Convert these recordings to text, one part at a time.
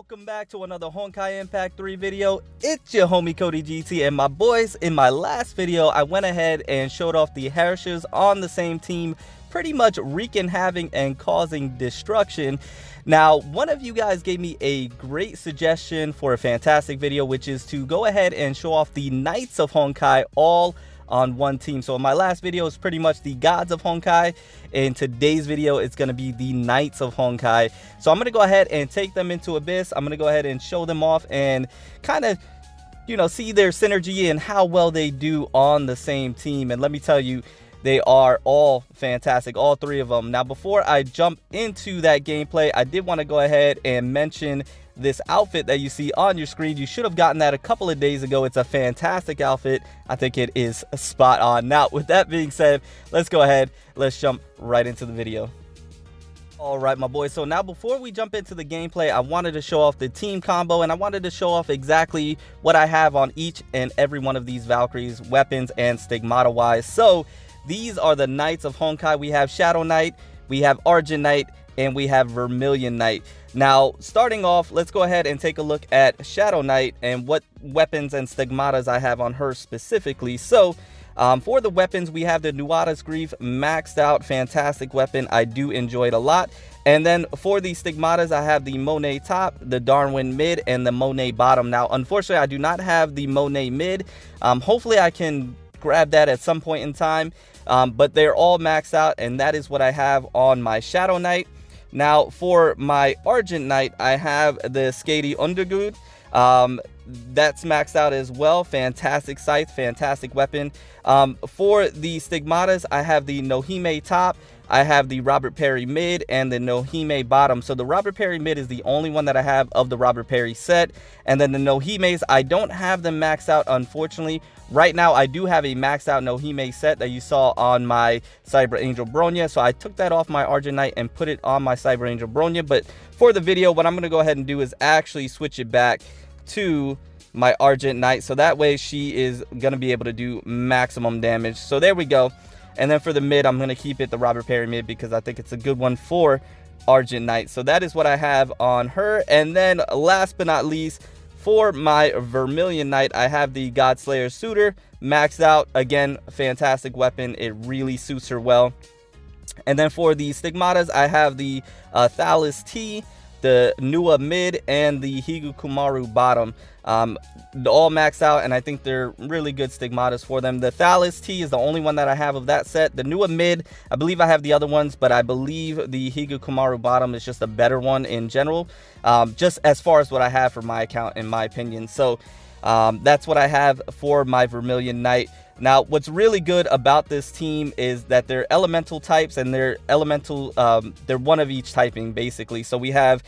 Welcome back to another Honkai Impact 3 video. It's your homie Cody GT and my boys. In my last video, I went ahead and showed off the MAHHs on the same team, pretty much wreaking havoc and causing destruction. Now, one of you guys gave me a great suggestion for a fantastic video, which is to go ahead and show off the Knights of Honkai all on one team. So in my last video is pretty much the gods of Honkai. In today's video, it's going to be the Knights of Honkai. So I'm going to go ahead and take them into Abyss. I'm going to go ahead and show them off and kind of, see their synergy and how well they do on the same team. And let me tell you, they are all fantastic, all three of them. Now, before I jump into that gameplay, I did want to go ahead and mention this outfit that you see on your screen. You should have gotten that a couple of days ago. It's a fantastic outfit. I think it is spot on. Now, with that being said, let's go ahead. Let's jump right into the video. All right, my boys. So now before we jump into the gameplay, I wanted to show off the team combo, and I wanted to show off exactly what I have on each and every one of these Valkyries, weapons and stigmata wise. So these are the Knights of Honkai. We have Shadow Knight, we have Argent Knight, and we have Vermilion Knight. Now, starting off, let's go ahead and take a look at Shadow Knight and what weapons and stigmatas I have on her specifically. So, for the weapons, we have the Nuada's Grief, maxed out, fantastic weapon. I do enjoy it a lot. And then for the stigmatas, I have the Monet top, the Darwin mid, and the Monet bottom. Now, unfortunately, I do not have the Monet mid. Hopefully, I can grab that at some point in time. But they're all maxed out, and that is what I have on my Shadow Knight. Now, for my Argent Knight, I have the Skady Undergood. That's maxed out as well. Fantastic scythe, fantastic weapon. For the stigmatas, I have the Nohime top, I have the Robert Perry mid, and the Nohime bottom. So the Robert Perry mid is the only one that I have of the Robert Perry set. And then the Nohimes, I don't have them maxed out, unfortunately. Right now, I do have a maxed out Nohime set that you saw on my Cyber Angel Bronya. So I took that off my Argent Knight and put it on my Cyber Angel Bronya. But for the video, what I'm going to go ahead and do is actually switch it back to my Argent Knight. So that way she is going to be able to do maximum damage. So there we go. And then for the mid, I'm going to keep it the Robert Perry mid because I think it's a good one for Argent Knight. So that is what I have on her. And then last but not least, for my Vermilion Knight, I have the Godslayer Suitor maxed out. Again, fantastic weapon. It really suits her well. And then for the stigmatas, I have the Thalis T, the Nua mid, and the Higukumaru bottom. All maxed out, and I think they're really good stigmatas for them. The Thalis T is the only one that I have of that set. The Nua mid, I believe I have the other ones, but I believe the Higukumaru bottom is just a better one in general, just as far as what I have for my account, in my opinion. So that's what I have for my Vermilion Knight. Now, what's really good about this team is that they're elemental types, and they're elemental, they're one of each typing, basically. So we have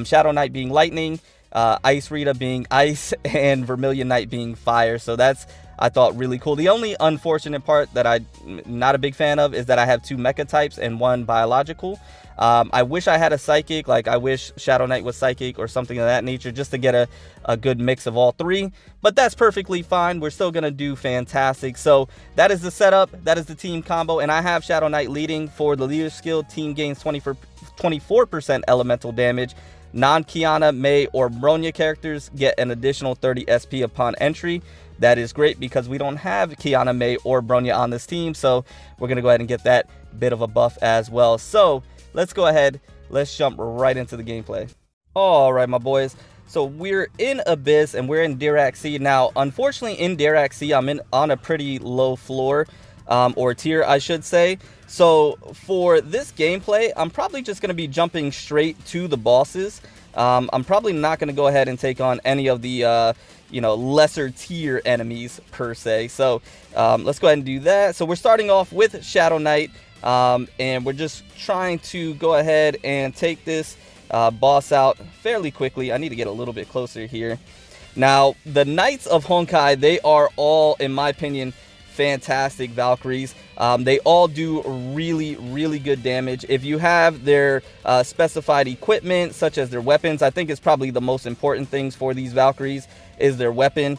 Shadow Knight being lightning, Ice Rita being ice, and Vermilion Knight being fire. So that's, I thought, really cool. The only unfortunate part that I'm not a big fan of is that I have two mecha types and one biological. I wish I had a psychic, like I wish Shadow Knight was psychic or something of that nature, just to get a good mix of all three. But that's perfectly fine. We're still going to do fantastic. So that is the setup. That is the team combo. And I have Shadow Knight leading for the leader skill. Team gains 24% elemental damage. Non-Kiana, Mei, or Bronya characters get an additional 30 SP upon entry. That is great because we don't have Kiana, Mei, or Bronya on this team. So we're going to go ahead and get that bit of a buff as well. So let's go ahead. Let's jump right into the gameplay. All right, my boys. So we're in Abyss and we're in Dirac Sea. Now, unfortunately, in Dirac Sea, I'm on a pretty low floor, or tier, I should say. So for this gameplay, I'm probably just going to be jumping straight to the bosses. I'm probably not going to go ahead and take on any of the lesser tier enemies per se. So let's go ahead and do that. So we're starting off with Shadow Knight, and we're just trying to go ahead and take this boss out fairly quickly. I need to get a little bit closer here. Now, the Knights of Honkai, they are all, in my opinion, fantastic Valkyries. They all do really, really good damage. If you have their specified equipment, such as their weapons, I think it's probably the most important things for these Valkyries is their weapon.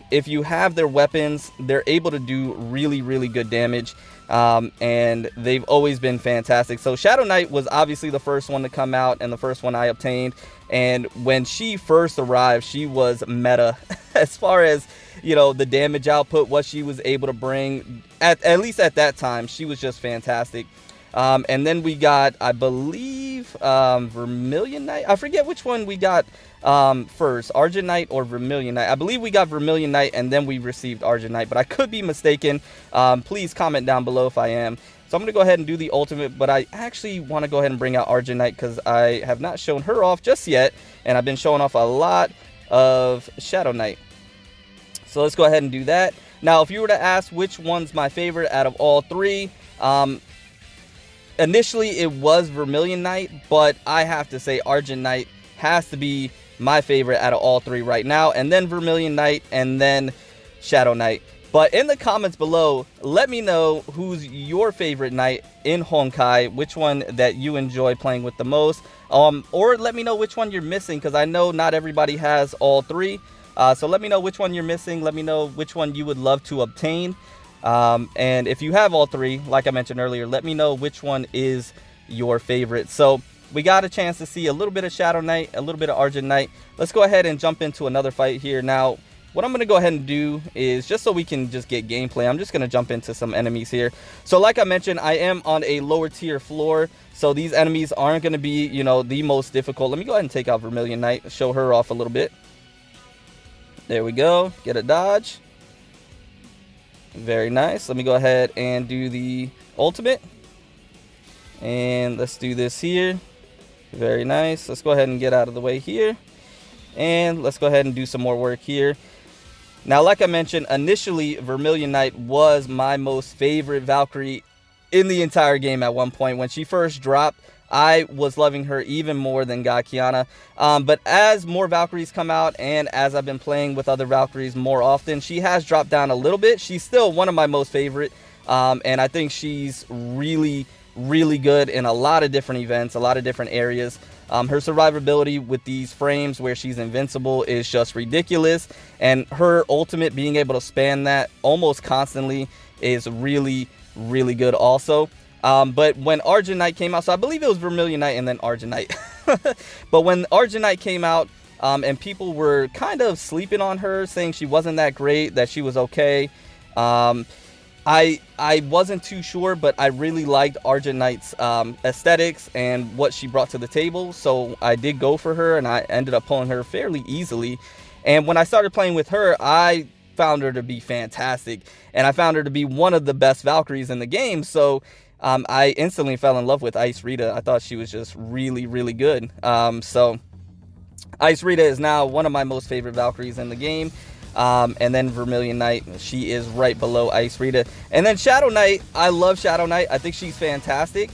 If you have their weapons, they're able to do really, really good damage. and they've always been fantastic. So Shadow Knight was obviously the first one to come out and the first one I obtained, and when she first arrived, she was meta as far as, you know, the damage output, what she was able to bring, at least at that time. She was just fantastic. And then we got, I believe, Vermilion Knight. I forget which one we got first, Argent Knight or Vermilion Knight. I believe we got Vermilion Knight and then we received Argent Knight, but I could be mistaken. Please comment down below if I am. So I'm going to go ahead and do the ultimate, but I actually want to go ahead and bring out Argent Knight because I have not shown her off just yet, and I've been showing off a lot of Shadow Knight. So let's go ahead and do that. Now, if you were to ask which one's my favorite out of all three, initially it was Vermilion Knight, but I have to say Argent Knight has to be my favorite out of all three right now, and then Vermilion Knight, and then Shadow Knight. But in the comments below, let me know who's your favorite knight in Honkai, which one that you enjoy playing with the most, or let me know which one you're missing, because I know not everybody has all three. So let me know which one you're missing. Let me know which one you would love to obtain. And if you have all three, like I mentioned earlier, let me know which one is your favorite. So we got a chance to see a little bit of Shadow Knight, a little bit of Argent Knight. Let's go ahead and jump into another fight here. Now, what I'm going to go ahead and do is, just so we can just get gameplay, I'm just going to jump into some enemies here. So like I mentioned, I am on a lower tier floor, so these enemies aren't going to be, you know, the most difficult. Let me go ahead and take out Vermilion Knight, show her off a little bit. There we go. Get a dodge. Very nice. Let me go ahead and do the ultimate. And let's do this here. Very nice. Let's go ahead and get out of the way here. And let's go ahead and do some more work here. Now, like I mentioned, initially, Vermilion Knight was my most favorite Valkyrie in the entire game at one point. When she first dropped, I was loving her even more than God Kiana. But as more Valkyries come out and as I've been playing with other Valkyries more often, she has dropped down a little bit. She's still one of my most favorite. And I think she's really, really good in a lot of different events, a lot of different areas. Her survivability with these frames where she's invincible is just ridiculous. And her ultimate, being able to span that almost constantly, is really, really good also. But when Argent Knight came out, so I believe it was Vermilion Knight and then Argent Knight. But when Argent Knight came out, and people were kind of sleeping on her, saying she wasn't that great, that she was okay, I wasn't too sure, but I really liked Argent Knight's aesthetics and what she brought to the table. So I did go for her, and I ended up pulling her fairly easily. And when I started playing with her, I found her to be fantastic, and I found her to be one of the best Valkyries in the game. So I instantly fell in love with Ice Rita. I thought she was just really, really good. So Ice Rita is now one of my most favorite Valkyries in the game. And then Vermilion Knight, she is right below Ice Rita. And then Shadow Knight, I love Shadow Knight. I think she's fantastic.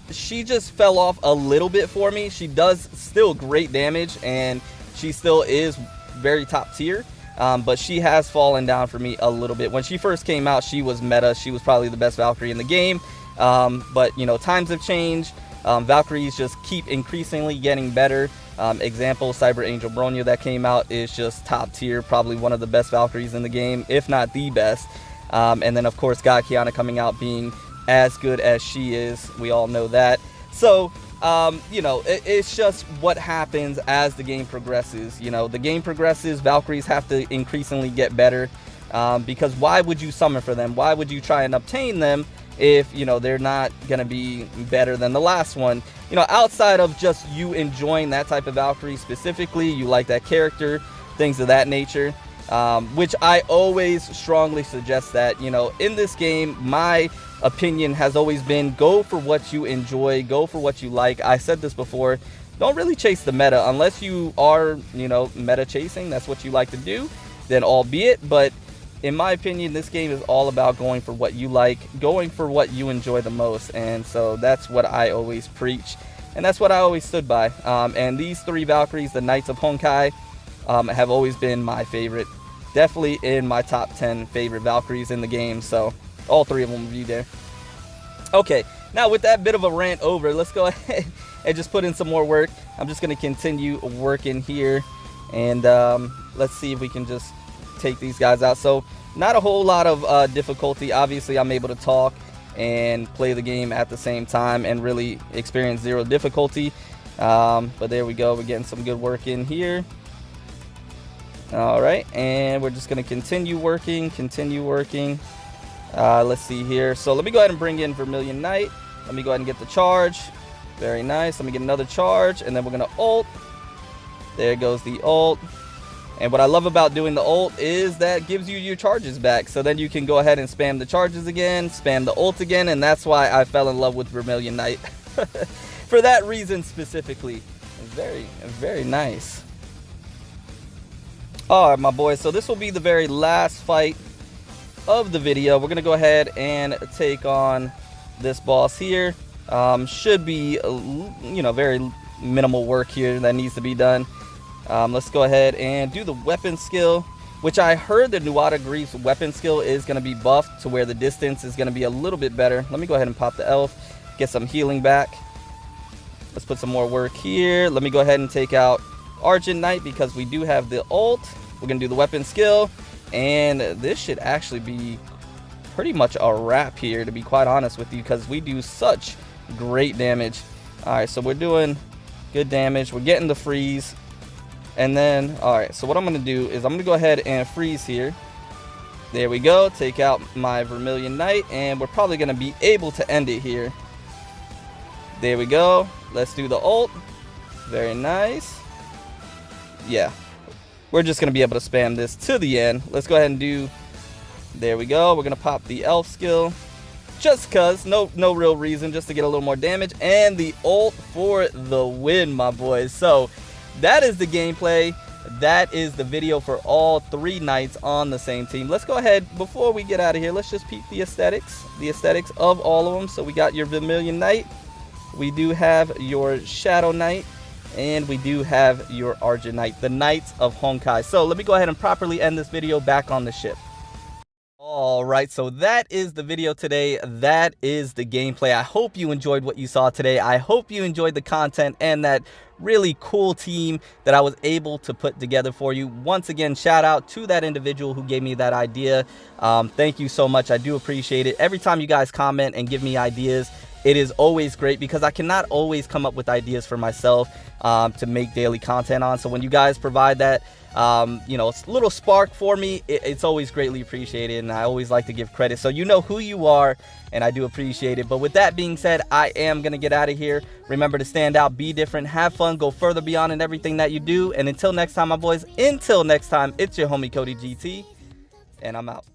She just fell off a little bit for me. She does still great damage, and she still is very top tier. But she has fallen down for me a little bit. When she first came out, she was meta. She was probably the best Valkyrie in the game. But, you know, times have changed. Valkyries just keep increasingly getting better. Example, Cyber Angel Bronya that came out is just top tier, probably one of the best Valkyries in the game, if not the best. And then, of course, God Kiana coming out being as good as she is. We all know that. So, you know, it's just what happens as the game progresses. You know, the game progresses, Valkyries have to increasingly get better. Because why would you summon for them? Why would you try and obtain them if, you know, they're not going to be better than the last one? You know, outside of just you enjoying that type of Valkyrie specifically, you like that character, things of that nature, which I always strongly suggest that, you know, in this game, my opinion has always been go for what you enjoy, go for what you like. I said this before, don't really chase the meta unless you are, you know, meta chasing. That's what you like to do, then albeit. But in my opinion, this game is all about going for what you like, going for what you enjoy the most. And so that's what I always preach, and that's what I always stood by. And these three Valkyries, the Knights of Honkai, have always been my favorite. Definitely in my top 10 favorite Valkyries in the game. So all three of them will be there. Okay, now with that bit of a rant over, let's go ahead and just put in some more work. I'm just going to continue working here, and let's see if we can just take these guys out. So not a whole lot of difficulty. Obviously, I'm able to talk and play the game at the same time and really experience zero difficulty. But there we go, we're getting some good work in here. All right, and we're just going to continue working. Let's see here. So let me go ahead and bring in Vermilion Knight. Let me go ahead and get the charge. Very nice. Let me get another charge, and then we're going to ult. There goes the ult. And what I love about doing the ult is that gives you your charges back. So then you can go ahead and spam the charges again, spam the ult again, and that's why I fell in love with Vermilion Knight. For that reason specifically. Very, very nice. Alright, my boys, so this will be the very last fight of the video. We're going to go ahead and take on this boss here. Should be, you know, very minimal work here that needs to be done. Let's go ahead and do the weapon skill, which I heard the Nuada Grief's weapon skill is going to be buffed to where the distance is going to be a little bit better. Let me go ahead and pop the elf, get some healing back. Let's put some more work here. Let me go ahead and take out Argent Knight because we do have the ult. We're going to do the weapon skill, and this should actually be pretty much a wrap here, to be quite honest with you, because we do such great damage. Alright, so we're doing good damage. We're getting the freeze. And then, alright, so what I'm going to do is I'm going to go ahead and freeze here. There we go. Take out my Vermilion Knight, and we're probably going to be able to end it here. There we go. Let's do the ult. Very nice. Yeah. We're just going to be able to spam this to the end. Let's go ahead and do... There we go. We're going to pop the elf skill. Just because. No real reason. Just to get a little more damage. And the ult for the win, my boys. So, that is the gameplay. That is the video for all 3 knights on the same team. Let's go ahead, before we get out of here, let's just peep the aesthetics. The aesthetics of all of them. So, we got your Vermilion Knight. We do have your Shadow Knight. And we do have your Argent Knight. The Knights of Honkai. So, let me go ahead and properly end this video back on the ship. Alright, so that is the video today. That is the gameplay. I hope you enjoyed what you saw today. I hope you enjoyed the content and that really cool team that I was able to put together for you. Once again, shout out to that individual who gave me that idea. Thank you so much. I do appreciate it. Every time you guys comment and give me ideas, it is always great because I cannot always come up with ideas for myself to make daily content on. So when you guys provide that, you know, a little spark for me, it's always greatly appreciated, and I always like to give credit. So you know who you are, and I do appreciate it. But with that being said, I am going to get out of here. Remember to stand out, be different, have fun, go further beyond in everything that you do. And until next time, my boys, until next time, it's your homie Cody GT, and I'm out.